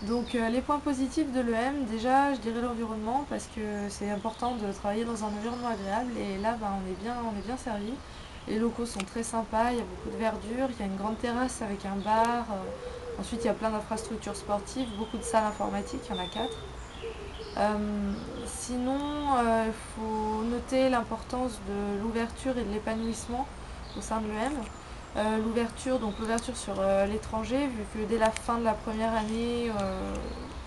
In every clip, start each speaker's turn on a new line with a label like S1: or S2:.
S1: Donc les points positifs de l'EM, déjà je dirais l'environnement parce que c'est important de travailler dans un environnement agréable et là on est bien servi. Les locaux sont très sympas, il y a beaucoup de verdure, il y a une grande terrasse avec un bar. Ensuite il y a plein d'infrastructures sportives, beaucoup de salles informatiques, il y en a 4. Sinon, il faut noter l'importance de l'ouverture et de l'épanouissement au sein de l'EM. L'ouverture sur l'étranger, vu que dès la fin de la première année,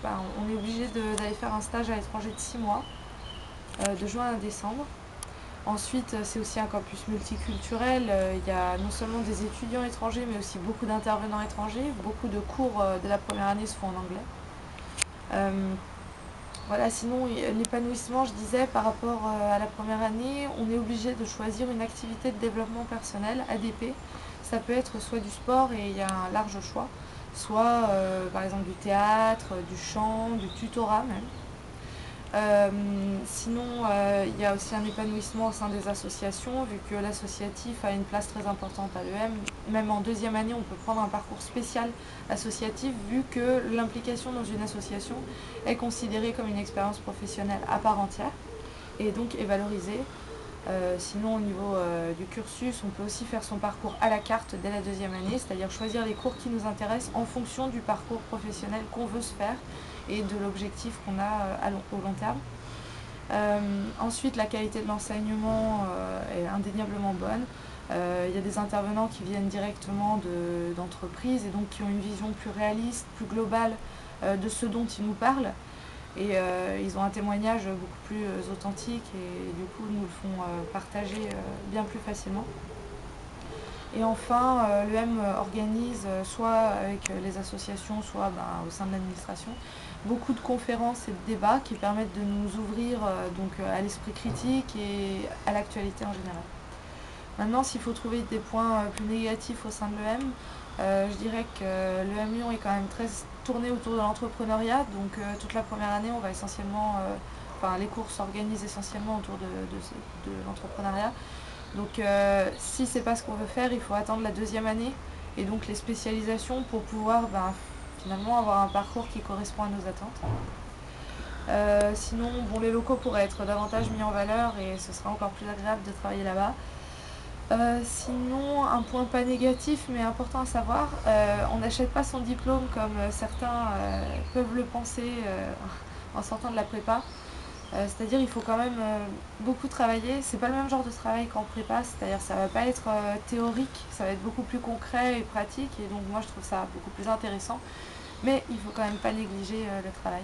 S1: on est obligé d'aller faire un stage à l'étranger de 6 mois, de juin à décembre. Ensuite, c'est aussi un campus multiculturel. Il y a non seulement des étudiants étrangers, mais aussi beaucoup d'intervenants étrangers. Beaucoup de cours de la première année se font en anglais. Euh, voilà, sinon, l'épanouissement, je disais, par rapport à la première année, on est obligé de choisir une activité de développement personnel, ADP. Ça peut être soit du sport, et il y a un large choix, soit par exemple du théâtre, du chant, du tutorat même. Sinon, il y a aussi un épanouissement au sein des associations, vu que l'associatif a une place très importante à l'EM. Même en deuxième année, on peut prendre un parcours spécial associatif, vu que l'implication dans une association est considérée comme une expérience professionnelle à part entière et donc est valorisée. Sinon, au niveau du cursus, on peut aussi faire son parcours à la carte dès la deuxième année, c'est-à-dire choisir les cours qui nous intéressent en fonction du parcours professionnel qu'on veut se faire et de l'objectif qu'on a au long terme. Ensuite, la qualité de l'enseignement est indéniablement bonne. Il y a des intervenants qui viennent directement d'entreprises et donc qui ont une vision plus réaliste, plus globale de ce dont ils nous parlent. Et ils ont un témoignage beaucoup plus authentique et du coup nous le font partager bien plus facilement. Et enfin, l'EM organise, soit avec les associations, soit au sein de l'administration, beaucoup de conférences et de débats qui permettent de nous ouvrir à l'esprit critique et à l'actualité en général. Maintenant, s'il faut trouver des points plus négatifs au sein de l'EM, je dirais que l'EM Lyon est quand même très tourné autour de l'entrepreneuriat. Donc toute la première année, on va essentiellement, les cours s'organisent essentiellement autour de l'entrepreneuriat. Donc si c'est pas ce qu'on veut faire, il faut attendre la deuxième année et donc les spécialisations pour pouvoir finalement avoir un parcours qui correspond à nos attentes. Sinon, les locaux pourraient être davantage mis en valeur et ce sera encore plus agréable de travailler là-bas. Sinon, un point pas négatif mais important à savoir, on n'achète pas son diplôme comme certains peuvent le penser en sortant de la prépa. C'est-à-dire il faut quand même beaucoup travailler. C'est pas le même genre de travail qu'en prépa, c'est-à-dire ça va pas être théorique, ça va être beaucoup plus concret et pratique et donc moi je trouve ça beaucoup plus intéressant. Mais il faut quand même pas négliger le travail.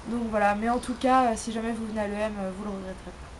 S1: Donc voilà, mais en tout cas, si jamais vous venez à l'EM, vous le regretterez pas.